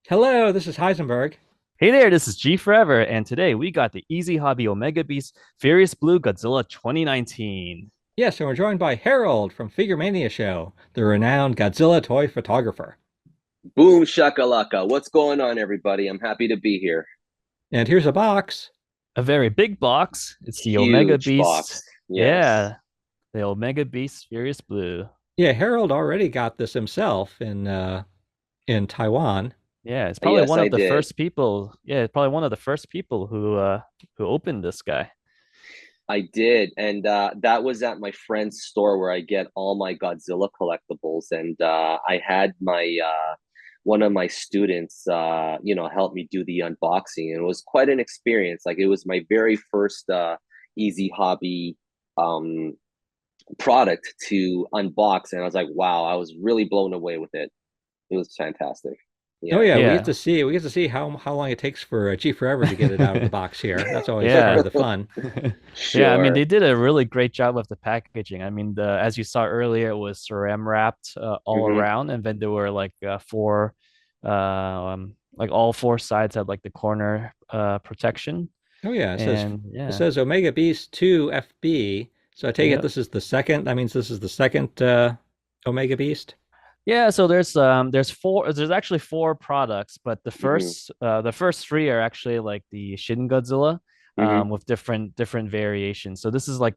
Hello, this is Heisenberg. Hey there, this is G Forever, and today we got the Easy Hobby Omega Beast Furious Blue Godzilla 2019. Yes, and we're joined by Harold from Figure Mania Show, the renowned Godzilla toy photographer. Boom shakalaka. What's going on, everybody? I'm happy to be here. And here's a box. A very big box. It's the Omega Huge Beast. box. Yes. Yeah, the Omega Beast Furious Blue. Yeah, Harold already got this himself in Taiwan. Yeah, it's probably Yes, one I of the did. first people. Yeah, it's probably one of the first people who opened this guy. I did. And that was at my friend's store where I get all my Godzilla collectibles. And I had my one of my students help me do the unboxing. And it was quite an experience. Like it was my very first easy hobby um product to unbox. And I was like, wow, I was really blown away with it. It was fantastic. Oh Yeah. yeah, Yeah, we get to see how long it takes for G Forever to get it out of the box here. That's always part yeah. of the fun. Yeah, I mean Sure. they did a really great job with the packaging. I mean, the as you saw earlier, it was saran wrapped all Hmm. around, and then there were like four, like all four sides had like the corner protection, Oh yeah, and it yeah, says Omega Beast 2 FB. So I take it yeah, this is the second. That means this is the second Omega Beast. yeah. So there's actually four products, but Hmm. the first three are actually like the Shin Godzilla. Hmm. With different variations. So this is like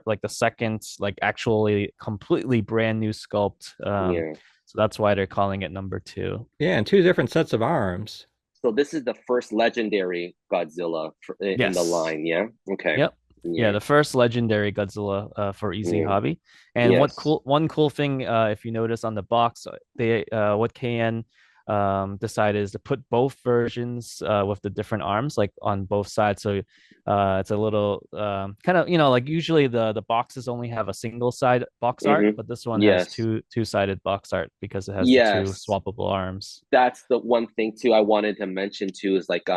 like the second like actually completely brand new sculpt. Yeah. So that's why they're calling it number two. Yeah, and two different sets of arms. So this is the first legendary Godzilla in the Yes. line. Yeah. Okay. Yep. Yeah, Yeah. the first legendary Godzilla for Easy Yeah. Hobby. And Yes. one cool thing if you notice on the box, they what KN decided is to put both versions with the different arms like on both sides. So it's a little kind of, like usually the boxes only have a single side box art, Hmm. but this one has Yes. two-sided box art because it has the two Yes. swappable arms. That's the one thing too I wanted to mention too is like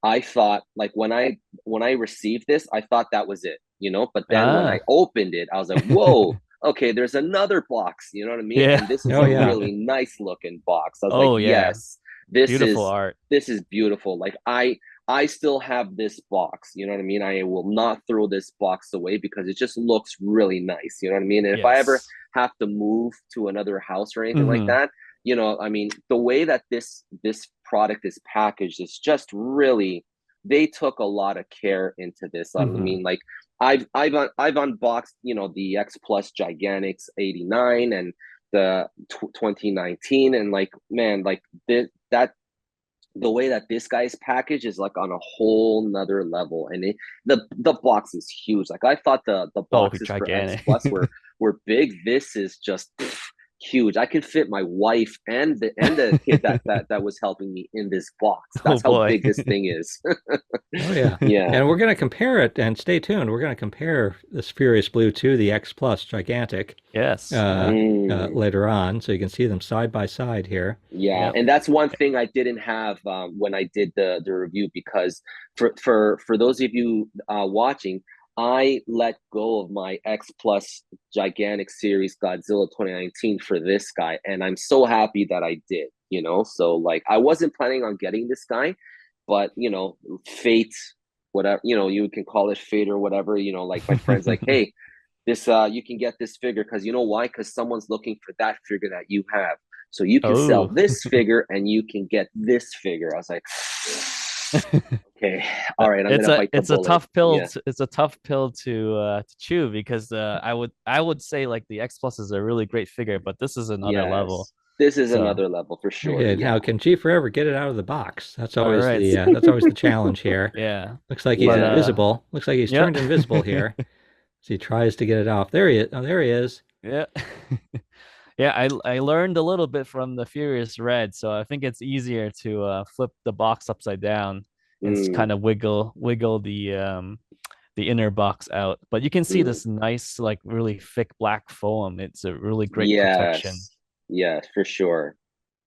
I thought like when I received this, I thought that was it, but then when I Ah, opened it, I was like, whoa, okay, there's another box, you know what I mean? yeah. And this is Oh a yeah. really nice looking box. I was like, Oh yeah. yes, this Beautiful is art. this is beautiful. Like I still have this box, you know what I mean? I will not throw this box away because it just looks really nice, you know what I mean? And if I ever Yes. have to move to another house or anything like Hmm. that, I mean, the way that this product is packaged is just really, they took a lot of care into this. I Hmm. mean, like I've unboxed, the X Plus Gigantics 89 and the 2019, and like man, like that the way that this guy's package is like on a whole nother level, and the box is huge. Like I thought the Oh, boxes for X gigantic. Plus were big. This is just huge. I could fit my wife and the kid that was helping me in this box. Oh That's how boy. big this thing is. Oh yeah. Yeah. And we're going to compare it, and stay tuned. We're going to compare this Furious Blue to the X Plus Gigantic Yes. Yeah. Mm. later on, so you can see them side by side here. Yeah, Yep. and that's one thing I didn't have when I did the review, because for those of you watching, I let go of my X Plus Gigantic Series Godzilla 2019 for this guy, and I'm so happy that I did. So like I wasn't planning on getting this guy, but fate, whatever, you can call it fate or whatever. Like my friends, like, hey, this you can get this figure because you know why? Because someone's looking for that figure that you have, so you can sell Oh. this figure and you can get this figure. I was like, okay, all right, I'm It's gonna a bite the it's a bullet. tough pill Yeah. to, it's a tough pill to chew because I would say like the X Plus is a really great figure, but this is another level. Yes, this is So, another level for sure. Okay, Yeah. now can G Forever get it out of the box? all right. That's always the challenge here. Yeah. Looks like he's But Yeah. invisible. Looks like he's yeah. turned invisible here. So he tries to get it off. There he is. Oh, there he is. Yeah. Yeah, I learned a little bit from the Furious Red, so I think it's easier to flip the box upside down and Mm, kind of wiggle the inner box out. But you can see mm. this nice, like really thick black foam. It's a really great protection. Yes. Yes, for sure.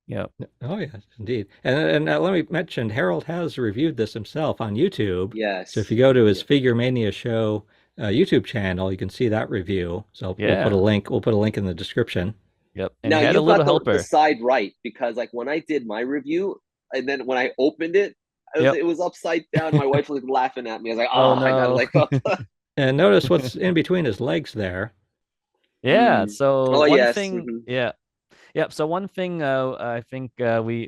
Yeah. Oh yes, indeed. And let me mention, Harold has reviewed this himself on YouTube. So if Yes. you go to his Yeah. Figure Mania Show YouTube channel, you can see that review. So we'll put a Yeah. link. We'll put a link in the description. Yep. And Now he had a you little got the helper. side right, because like when I did my review, and then when I opened it, Yep. it was upside down. My wife was laughing at me. I was like, Oh oh, I gotta no. let go. And notice what's in between his legs there. Yeah. Mm. So Oh one yes. thing, yeah. Yep. So one thing I think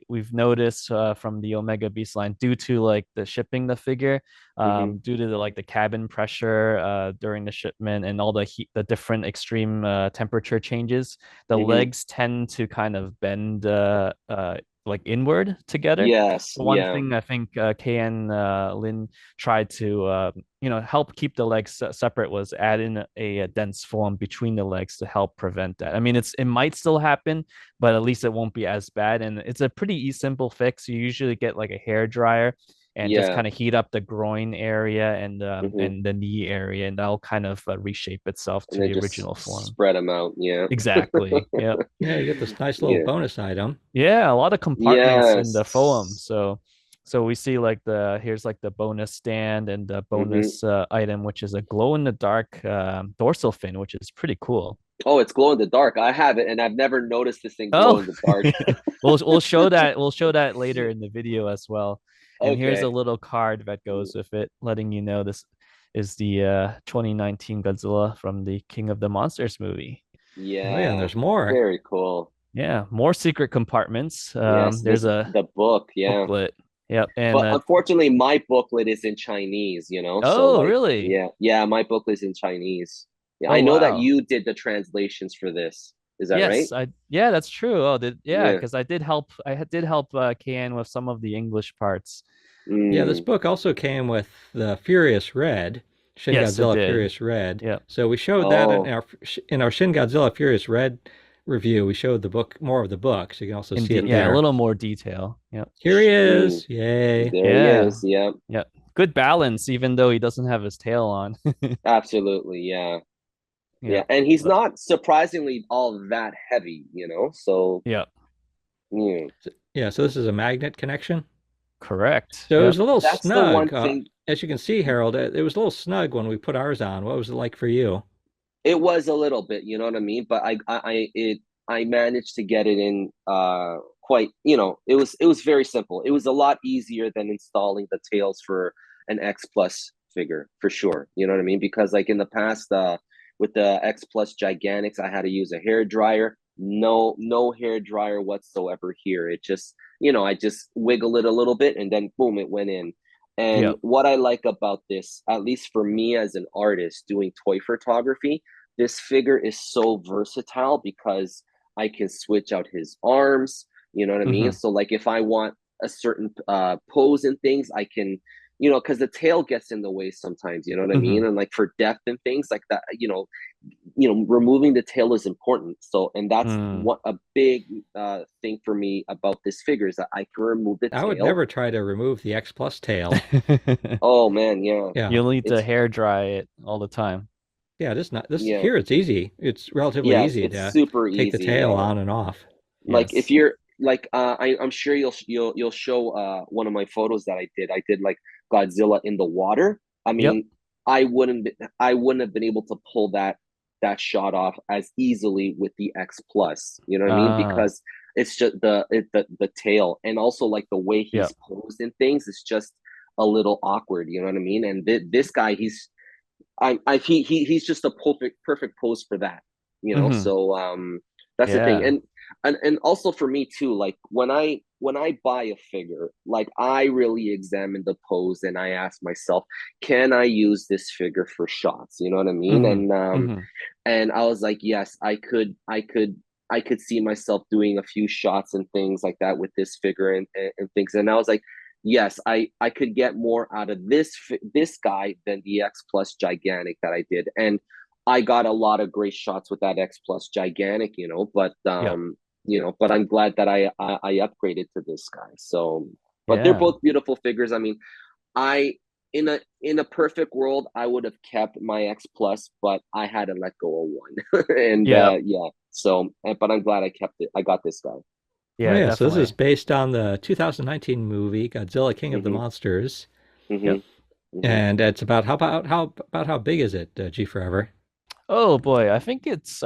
we've noticed from the Omega Beast line, due to like the shipping the figure, Hmm. due to like the cabin pressure during the shipment and all the heat, the different extreme temperature changes, the Hmm. legs tend to kind of bend like inward together. Yes. So one Yeah. thing I think KN Lin tried to help keep the legs separate was add in a dense foam between the legs to help prevent that. I mean, it might still happen, but at least it won't be as bad. And it's a pretty simple fix. You usually get like a hair dryer and just Yeah. kind of heat up the groin area Hmm. and the knee area, and that'll kind of reshape itself And to then the just original form. spread them out. Yeah. Exactly. Yep. Yeah, you get this nice little Yeah. bonus item. Yeah, a lot of compartments in the foam. Yes. So we see like here's like the bonus stand and the Hmm. bonus item, which is a glow in the dark dorsal fin, which is pretty cool. Oh, it's glow in the dark. I have it, and I've never noticed this thing glow Oh, in the dark. we'll show that later in the video as well. And here's a Okay. little card that goes with it, letting you know this is the 2019 Godzilla from the King of the Monsters movie. Oh yeah, and Yeah. there's more. Very cool. Yeah, more secret compartments. Yes, There's there's a the book. Yeah. booklet. Yep, and But unfortunately, my booklet is in Chinese, you know? So, oh, like, really? yeah, yeah, my booklet is in Chinese. Yeah, Oh, I know that wow. you did the translations for this. Is that right? Yes, yeah, that's true. Oh, yeah, Yeah. because I did help. Did help KN with some of the English parts. Yeah, this Mm. book also came with the Furious Red, Shin Yes, it Godzilla did. Furious Red. Yep. So we showed that Oh, in our Shin Godzilla Furious Red review. We showed the book, more of the book, so you can also see Indeed. it Yeah, a there. little more detail. Yep. Here he mm. is. Yay. There he Yeah. is. Yeah, Yep. Good balance, even though he doesn't have his tail on. absolutely. Yeah. Yeah. Yep. And he's But not surprisingly all that heavy, you know? So, yep. yeah. Yeah, so this is a magnet connection. Correct. So it was Yep. a little That's the one snug. thing. As you can see, Harold, it was a little snug when we put ours on. What was it like for you? It was a little bit, you know what I mean? But I managed to get it in quite, you know, it was very simple. It was a lot easier than installing the tails for an X Plus figure for sure. You know what I mean? Because like in the past with the X Plus Gigantics, I had to use a hair dryer. No hair dryer whatsoever here. It just, you know, I just wiggle it a little bit and then boom, it went in. And Yep. what I like about this, at least for me as an artist doing toy photography, this figure is so versatile because I can switch out his arms. You know what I mean? Hmm. So like if I want a certain pose and things, I can, you know, because the tail gets in the way sometimes. You know what I Hmm. mean? And like for depth and things like that, removing the tail is important. So and that's Mm. what a big thing for me about this figure is that I can remove the I would tail. never try to remove the X Plus tail. Oh man, yeah, Yeah. You'll need to it's hair dry it all the time. Yeah, this not this yeah, here it's easy. It's relatively yes, easy it's to super take the easy. tail Yeah, on and off. like if Yes. you're like I'm sure you'll show one of my photos that I did like Godzilla in the water. I Yep. mean, I wouldn't have been able to pull that shot off as easily with the X Plus. You know what I mean? Ah. Because it's just the tail and also like the way he's Yep. posed in things is just a little awkward. You know what I mean? And this guy, he's just a perfect pose for that. You know, Hmm. so that's the thing. Yeah. And also for me too, like when I buy a figure, like I really examine the pose and I ask myself, can I use this figure for shots? You know what I mean? Hmm. Hmm. And I was like, yes, I could see myself doing a few shots and things like that with this figure and things. And I was like, yes, I could get more out of this guy than the X Plus Gigantic that I did. And I got a lot of great shots with that X Plus Gigantic, Yep. but I'm glad that I upgraded to this guy. So, but they're Yeah. both beautiful figures. I mean, I in a perfect world, I would have kept my X Plus, but I had to let go of one. And Yep. yeah, so but I'm glad I kept it. I got this guy. Oh Yeah, yeah, so this is definitely. based on the 2019 movie Godzilla King of the Hmm. Monsters. Yep. Hmm. Hmm. And it's about how big is it, G Forever? Oh boy, I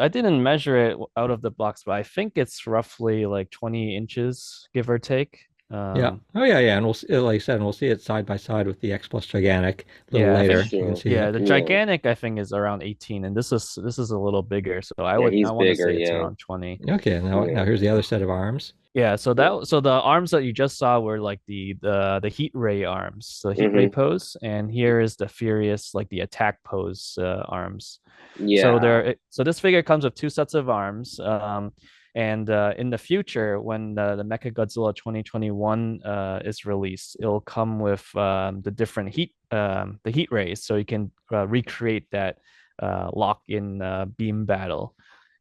didn't measure it out of the box, but I think it's roughly like 20 inches, give or take. Yeah. Oh yeah, yeah. And like I said, and we'll see it side by side with the X Plus Gigantic a little Yeah, I For later. think You can sure. see yeah, that. the Yeah. gigantic I think is around 18, and this is a little bigger. So Yeah, I he's want to bigger. say it's Yeah. around 20. Okay, now Yeah. here's the other set of arms. Yeah, Yeah. so the arms that you just saw were like the heat ray arms, the heat ray Hmm. pose, and here is the furious like the attack pose arms. So Yeah. this figure comes with two sets of arms. And in the future, when the Mechagodzilla 2021 is released, it'll come with the different the heat rays, so you can recreate that lock-in beam battle.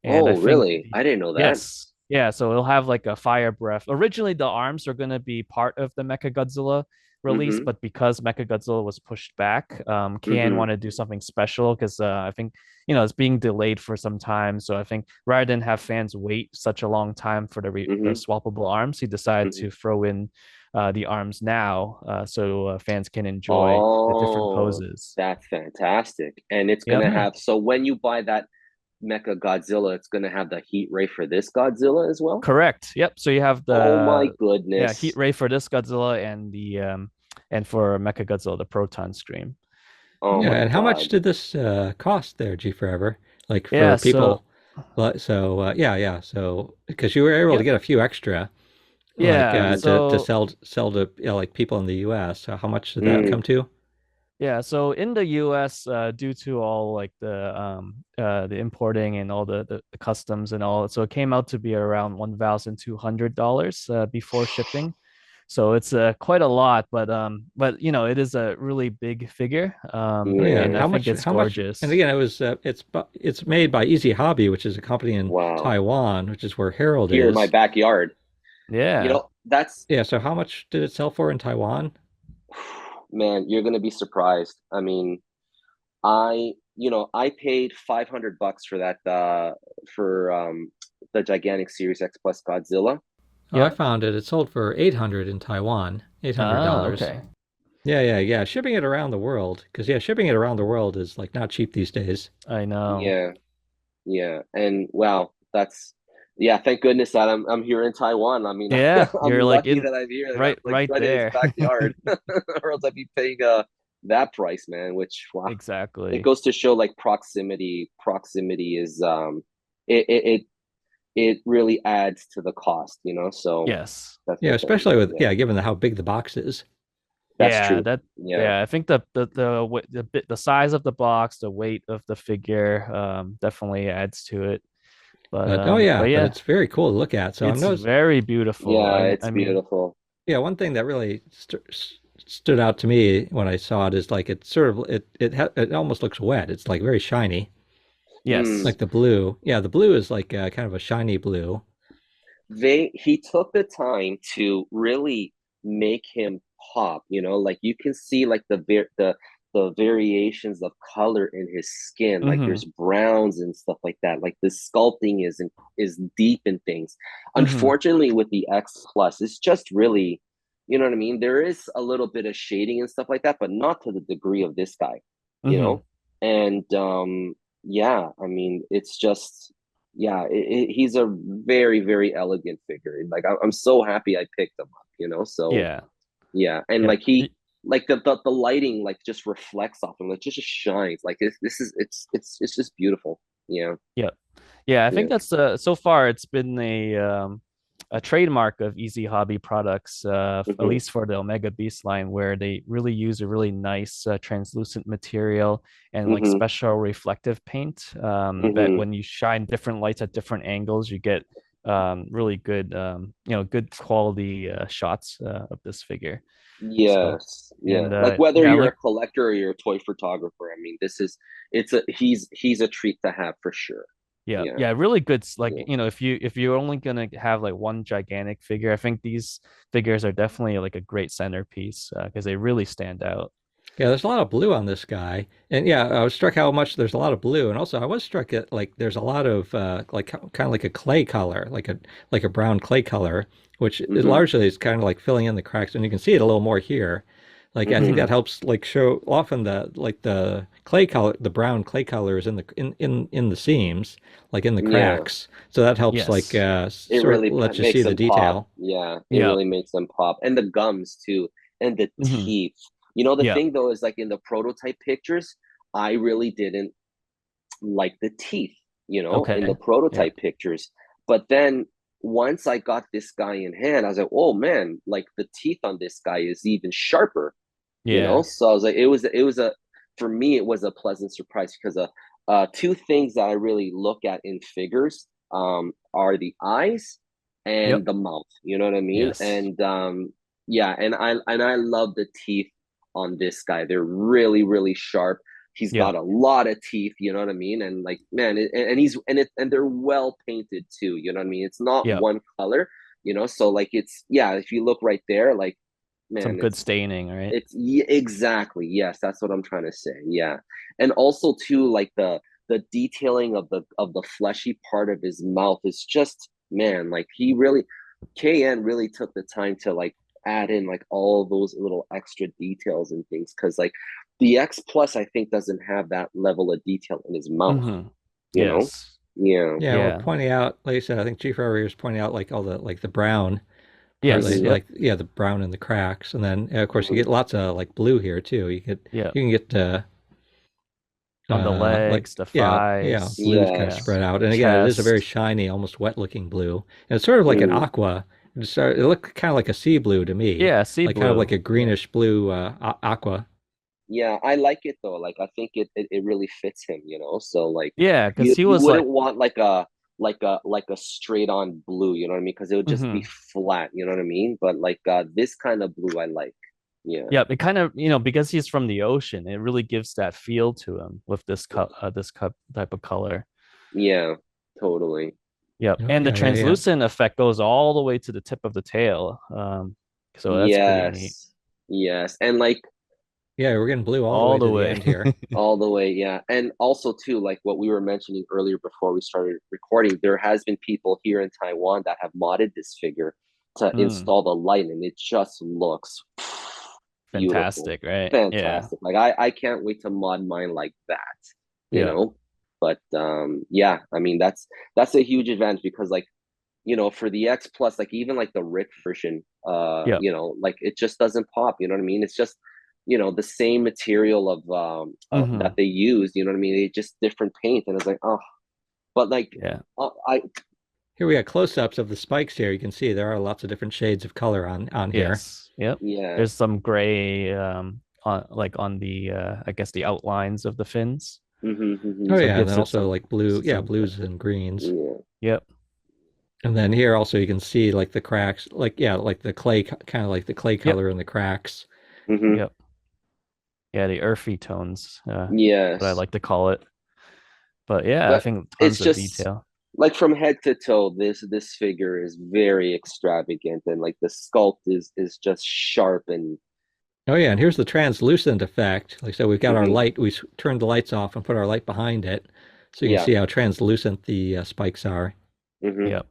And I Oh, think really? I didn't know that. yes, yeah. So it'll have like a fire breath. Originally, the arms are going to be part of the Mechagodzilla release, Hmm. but because Mechagodzilla was pushed back, KN Hmm. wanted to do something special because I think it's being delayed for some time. So I think rather than have fans wait such a long time for the Hmm. swappable arms, he decided Hmm. to throw in the arms now, so fans can enjoy the different Oh, poses. that's fantastic. And it's Yep. gonna Yeah. have, so when you buy that Mecha Godzilla, it's gonna have the heat ray for this Godzilla as well. Correct. Yep. So you have Oh my the heat goodness. ray for this Godzilla and the and for Mecha Godzilla the proton stream. Oh Yeah, my and how much God. did this cost there, G Forever? Like for Yeah. people, so yeah, yeah. So because you were able to Yep. get a few extra, like Yeah. to So sell to like people in the U.S. So how much did that Mm, come to? yeah. So in the U.S., due to all like the importing and all the customs and all, so it came out to be around $1,200 before shipping. So it's quite a lot, but it is a really big figure, Oh yeah, yeah. and and I think it's how much? And gorgeous. again, it was it's made by Easy Hobby, which is a company in Wow. Taiwan, which is where Harold Here in my is. backyard. You Yeah. know, that's Yeah, so how much did it sell for in Taiwan? man, you're gonna be surprised. I mean, I paid $500 for that for the gigantic Series X Plus Godzilla. Oh, I Yep. found it. It sold for 800 in Taiwan, Oh, $800. okay. Yeah, yeah, yeah. Shipping it around the world, because yeah, shipping it around the world is like not cheap these days. I know. Yeah, yeah. And wow, that's yeah, thank goodness that I'm here in Taiwan. I mean, Yeah, I'm you're like lucky in that I'm here, like I'm right like right right in his there. backyard. Or else I'd be paying that price, man, which wow. It Exactly. goes to show like proximity is it it it, it really adds to the cost. So Yes. that's Yeah, the thing. especially with Yeah, yeah, given how big the box is. that's Yeah, true. that Yeah. yeah, I think the size of the box, the weight of the figure definitely adds to it. But oh But yeah, but yeah, it's very cool to look at. So I'm it's noticing, very beautiful. Yeah, I it's I mean, beautiful. yeah, one thing that really stood out to me when I saw it is like it sort of it almost looks wet. It's like very shiny, Mm. yes. like the blue. Yeah, the blue is like kind of a shiny blue. He took the time to really make him pop. Like you can see like the variations of color in his skin, like Mm-hmm. there's browns and stuff like that, like the sculpting is deep in things. Mm-hmm. Unfortunately with the X Plus, it's just really, you know what I mean, there is a little bit of shading and stuff like that, but not to the degree of this guy you Mm-hmm. know and yeah, I mean, it's just, yeah, he's a very, very elegant figure. Like I'm so happy I picked him up. So Yeah. yeah, and Yeah. like like the lighting like just reflects off him, like just shines. Like this is it's just beautiful. Yeah, Yeah. Yeah, I yeah. think that's so far it's been a trademark of Easy Hobby products, at Hmm. least for the Omega Beast line, where they really use a really nice translucent material and like Hmm. special reflective paint, that Hmm. when you shine different lights at different angles, you get really good good quality shots of this figure. So Yes, yeah. and Like whether yeah, you're like a collector or you're a toy photographer, I mean, he's a treat to have for sure. yeah, Yeah, yeah, really good. Like, yeah. if you're only gonna have like one gigantic figure, I think these figures are definitely like a great centerpiece because they really stand out. Yeah, there's a lot of blue on this guy, and yeah, I was struck how much there's a lot of blue, and also I was struck at like there's a lot of like kind of like a clay color, like a brown clay color, which Hmm. largely is kind of like filling in the cracks, and you can see it a little more here. Like I think Hmm. that helps like show often the clay color, the brown clay color is in the in the seams, like in the Yeah, cracks. So that helps like Yes. it sort of really lets you see makes the them pop. detail. Yeah, it Yep. really makes them pop. And the gums too, and the Hmm. teeth. You know, the Yep. thing though is like in the prototype pictures, I really didn't like the teeth, in the Okay. Yep. prototype pictures. But then once I got this guy in hand, I was like, oh man, like the teeth on this guy is even sharper, Yeah. So I was like, it was a for me it was a pleasant surprise because two things that I really look at in figures are the eyes Yep. and the mouth. You know what I mean? Yes. And yeah, and I love the teeth on this guy. They're really really sharp. He's Yep. got a lot of teeth. You know what I mean? And like man, and they're well painted too. You know what I mean? It's not Yep. one color. So like it's yeah. If you look right there, like Some man, good staining, right? exactly, yes, that's what I'm trying to say. Yeah, and also too, like the detailing of the fleshy part of his mouth is just man, like he really, KN really took the time to like add in like all those little extra details and things because like the X Plus I think doesn't have that level of detail in his mouth. Hmm. You know? Yes. Yeah. Yeah, we're Yeah. pointing out, like you said, I think Chief Rower is pointing out like all the like the brown part, Yes. Hmm. Yep. like yeah, the brown in the cracks, and then of course you Hmm. get lots of like blue here too. Yep. You can get On the like legs, the yeah, thighs. blues kind of Yeah. Yes. spread out. And again, it is a very Chest. shiny, almost wet looking blue. And it's sort of like an Mm. aqua. It looked kind of like a sea blue to me, Yeah. Sea like kind of like blue. a Yeah. greenish blue aqua. Yeah, I like it though. Like I think it really fits him, So like Yeah. Because you he you was wouldn't like, want like a straight on blue, you know what I mean? Because it would just be hmm. flat, you know what I mean? But like this kind of blue I like. Yeah. Yep. It kind of, because he's from the ocean, it really gives that feel to him with this cup type of color. Yeah, totally. Yep. Oh And the yeah, yeah, yeah. translucent effect goes all the way to the tip of the tail. So that's pretty neat. Yes. Yes. And like Yeah, we're getting blue all the All way the to the way. end here. all the way, yeah. And also too, like what we were mentioning earlier before we started recording, there has been people here in Taiwan that have modded this figure to Mm, install the light, and it just looks beautiful, fantastic, right? Yeah. fantastic. Like I can't wait to mod mine like that, you Yeah. know. But yeah, I mean that's a huge advantage because like for the X Plus, like even like the Rick version, Yep. like it just doesn't pop. You know what I mean? It's just the same material of that Hmm. they used. You know what I mean? It's just different paint, and it's like oh, but like Yeah. I Here we got close-ups of the spikes here. You can see there are lots of different shades of color on here. Yes. Yep. yeah. There's some gray on the I guess the outlines of the fins. Oh Hmm. So it yeah, and gives then it also some like blue, yeah, some blues and greens. Yeah. yep. And then here also you can see like the cracks, like yeah, like the clay, kind of like the clay Yep. color in the cracks. Hmm. Yep. Yeah, the earthy tones, what I Yes. like to call it. But yeah, I But think it's tons of just detail. like from head to toe, this figure is very extravagant, and like the sculpt is just sharp and Oh yeah, and here's the translucent effect. Like so, we've got our hmm light. Turned the lights off and put our light behind it, so you can yeah. see how translucent the spikes are. Hmm. Yep.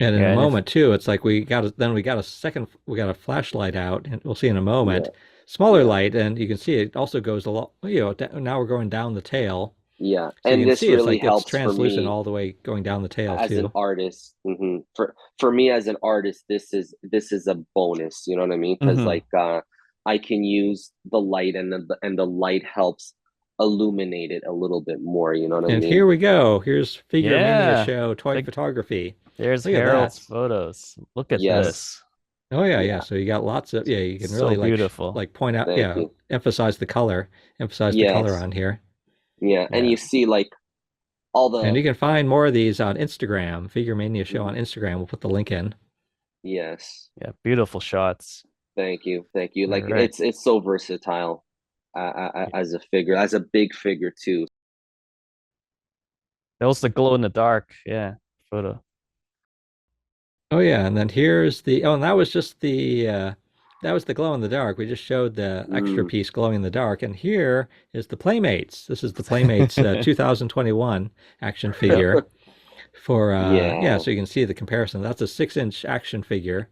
And in a Yeah, and if moment too, it's like we got a second, we got a flashlight out, and we'll see in a Yeah. moment, smaller Yeah. light, and you can see it also goes a lot. Now we're going down the tail, Yeah. so you And can this see it's really like it's helps for translucent me all the way going down the tail as an too. artist. For me as an artist, this is a bonus, you know what I mean? Because hmm like I can use the light and the light helps illuminate it a little bit more, you know what I And mean? here we go. Here's Figure Mania yeah. Show toy Fig photography. There's Look at that. Harold's photos. Look at Yes. this. Oh yeah, yeah. Yeah. So you got lots of yeah. You can So really like beautiful. like point out Thank yeah, you. emphasize the color Yes. on here. Yeah. And Yeah. you see like all And the you can find more of these on Instagram. Figure Mania Show on mhm. Instagram. We'll put the link in. Yes. Yeah. Beautiful shots. Thank you. Thank you. All Like right. it's so versatile as a figure, as a big figure too. That was the glow in the dark. Yeah. Photo. Oh yeah, and then here's the and that was just the that was the glow in the dark. We just showed the extra Mm. piece glowing in the dark, and here is the Playmates. This is the Playmates 2021 action Yep. figure for yeah, Yeah. so you can see the comparison. That's a 6-inch action figure.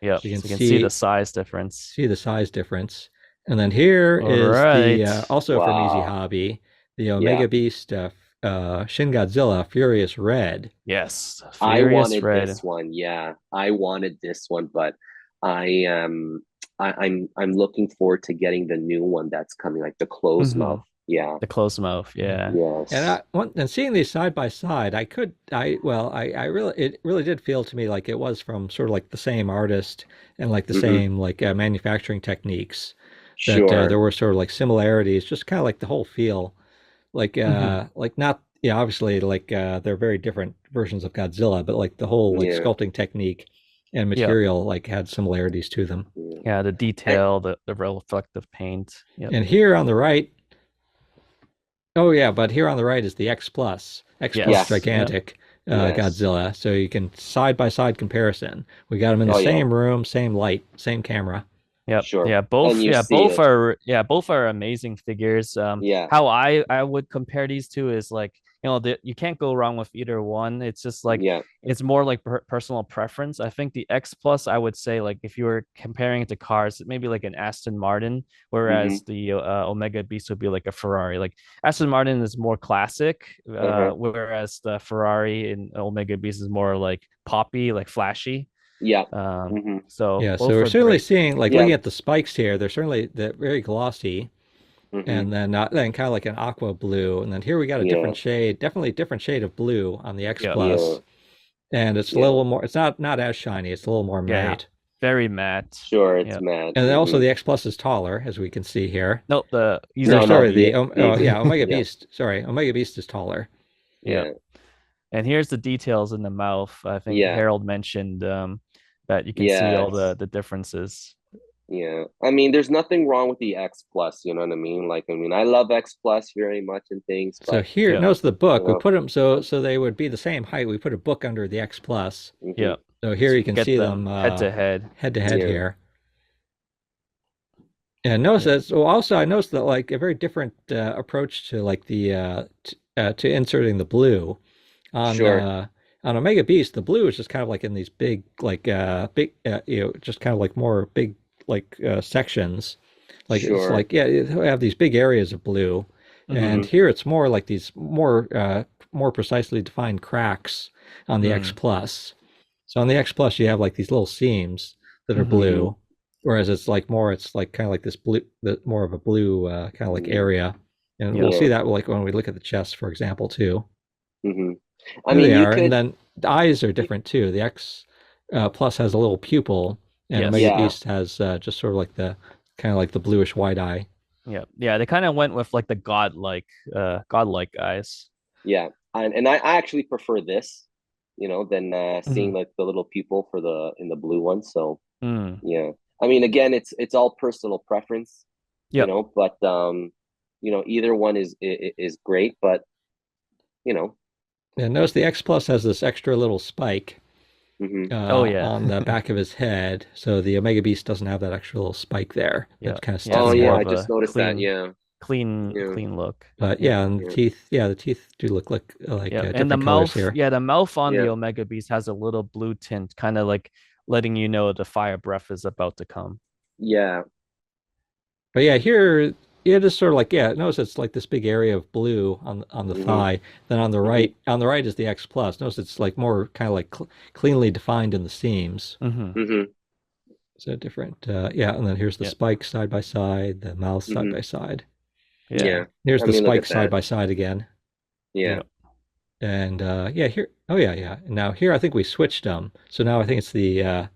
Yep. So you So can you can see the see size difference. see the size difference. And then here All is the right. also from Easy Wow. Hobby, the Yeah. Omega Beast Shin Godzilla Furious Red. Yes, I Furious wanted Red. this one. Yeah. I wanted this one, but I am I'm looking forward to getting the new one that's coming, like the closed Hmm. mouth. Yeah. The close mouth. Yeah. And Yes. and seeing these side by side, I really it really did feel to me like it was from sort of like the same artist and like the Mm-hmm. same like manufacturing techniques that there Sure. were sort of like similarities, just kind of like the whole feel, Hmm. like not yeah obviously like they're very different versions of Godzilla, but like the whole like Yeah. sculpting technique and Yep. material like had similarities to them. Yeah. Yeah, the And, detail, the reflective paint. Yep. And here on the right, oh yeah, but here on the right is the X Plus, X Plus Yes. yes. Yep. gigantic Yes. Godzilla. So you can side by side comparison. We got them in the Oh yeah. same room, same light, same camera. Yep. Sure. Yeah, And both you see it. both are amazing figures. Yeah. How I would compare these two is like, you can't go wrong with either one. It's just like Yeah. it's more like personal preference. I think the X Plus, I would say like if you were comparing it to cars, maybe like an Aston Martin, Mm-hmm. whereas the Omega Beast would be like a Ferrari. Like Aston Martin is more classic, Uh-huh. whereas the Ferrari and Omega Beast is more like poppy, like flashy. Yeah. Um, Mm-hmm. so Yeah, so both we're are certainly great. seeing like Yeah. looking at the spikes here. They're very glossy, Mm-hmm. and then kind of like an aqua blue, and then here we got a Yeah. different shade, definitely a different shade of blue on the X Yeah. Yeah. Plus, and it's a Yeah. little more. It's not as shiny. It's a little more Yeah. matte. Very matte. Sure. It's Yeah. mad. And then also Mm-hmm. the X Plus is taller, as we can see here. Nope, the Or No, Easy no, sorry, the oh the yeah, Omega yeah. Beast. Sorry, Omega Beast is taller. yeah. Yeah. And here's the details in the mouth. I think Yeah. Harold mentioned that you can see all Yes. the differences. Yeah. I mean, there's nothing wrong with the X Plus, you know what I mean? Like, I mean, I love X Plus very much and things, So but here, Yeah. notice the you book. We know, put them so they would be the same height. We put a book under the X Plus. mm-hmm. Yeah. So here So you you can can get see them them head to head. head to head Yeah. here. And notice Yeah. that. So also, I noticed that like a very different approach to like to inserting the blue on Sure. uh, on Omega Beast. The blue is just kind of like in these big just kind of like more big like sections. Like it's Sure. like yeah, you have these big areas of blue, Mm-hmm. and here it's more like these more precisely defined cracks on the X Mm. Plus. So on the X Plus, you have like these little seams that are Mm-hmm. Mm-hmm. blue, whereas it's like kind of like this blue, more of a blue kind of like Mm-hmm. area, and we'll Yeah. see Yeah. that like when we look at the chest, for example, too. Mm-hmm. I There mean, they you are, and could, then the eyes are you, different too. The X Plus has a little pupil, and Omega Yes. yeah, Beast has just sort of like the kind of like the bluish white eye. Yeah. Yeah. They kind of went with like the godlike eyes. yeah. And I actually prefer this, you know, than Mm-hmm. seeing like the little people for the in the blue one. So Mm. yeah. I mean, again, it's all personal preference, you Yep. know, but either one is great, but you know, And notice the X Plus has this extra little spike mm-hmm. Oh yeah. on the back of his head. So the Omega Beast doesn't have that extra little spike there Yeah. that kind of Yeah. sticks Oh It's in more yeah, there. I of just a noticed that. Yeah. Yeah. clean look. But Yeah. yeah, and the Yeah. teeth, the teeth do look like Yeah, and the different colors mouth, here. yeah, the mouth on the Yeah. Omega Beast has a little blue tint, kind of like letting you know the fire breath is about to come. Yeah. But yeah, here it is sort of like yeah. Notice it's like this big area of blue on the Mm-hmm. thigh. Then Mm-hmm. on the right is the X Plus. Notice it's like more kind of like cleanly defined in the seams. Mm-hmm. Mm-hmm. So different, yeah. And then here's the Yeah, spikes side by side, the mouth side Mm-hmm. by side. yeah, Yeah. Here's I the mean, look at spikes side that. by side again. Yeah. yeah, And yeah, here. Oh yeah, yeah. Now here I think we switched them. So now I think it's the yeah,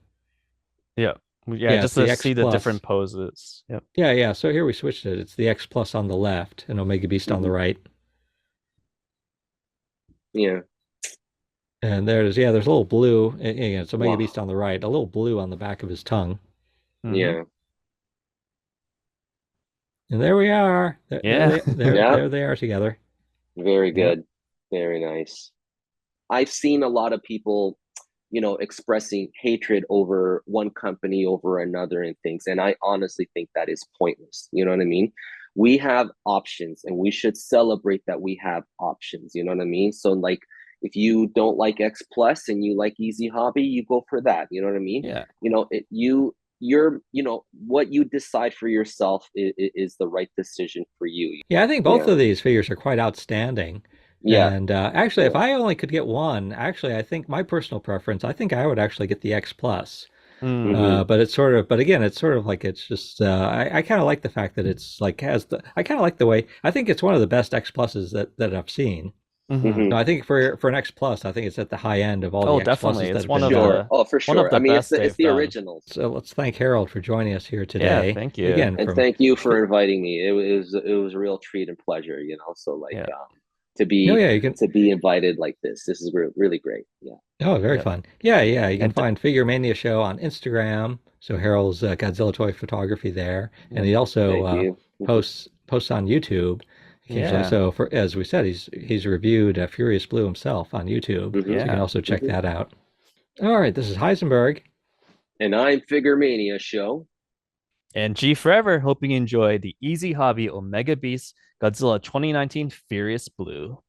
yeah. yeah, Just it's the to X see the Plus. different poses. Yep. Yeah, yeah. So here we switched it. It's the X Plus on the left and Omega Beast on the Mm-hmm. right. Yeah. And there's yeah, there's a little blue. Again, it's Omega Wow. Beast on the right, a little blue on the back of his tongue. Mm-hmm. Yeah. And there we are. Yeah. Yeah. There they are together. Very Yeah. good. Very nice. I've seen a lot of people, expressing hatred over one company over another and things. And I honestly think that is pointless. You know what I mean? We have options and we should celebrate that we have options. You know what I mean? So, like, if you don't like X Plus and you like Easy Hobby, you go for that. You know what I mean? Yeah. You know, you're, what you decide for yourself is the right decision for you. Yeah, I think both Yeah. of these figures are quite outstanding. Yeah. And actually, if Yeah. I only could get one, actually, I think my personal preference, I think I would actually get the X Plus. Mm. But it's sort of, but again, it's sort of like it's just. I kind of like the fact that it's like has the. I kind of like the way. I think it's one of the best X Pluses that I've seen. Mhm. No, I think for an X Plus, I think it's at the high end of all Oh, the X definitely. Pluses that It's have one been of done. the Oh, for one of sure. I the mean, best it's they've the done. originals. So let's thank Harold for joining us here Yeah, today. thank you. Again, And from thank you for inviting me. It was a real treat and pleasure, So like Yeah. to no, be yeah, you can. to be invited like this is really great. Yeah. Oh, very Yep. fun. Yeah, yeah. You can And find Figure Mania Show on Instagram. So Harold's Godzilla toy photography there, and yep. he also Thank you. posts on YouTube occasionally. Yeah. So for as we said, he's reviewed Furious Blue himself on YouTube. So you can Yeah. also check that out. All right, this is Heisenberg. And I'm Figure Mania Show. And G Forever, hoping you enjoy the Easy Hobby Omega Beast Godzilla 2019 Furious Blue.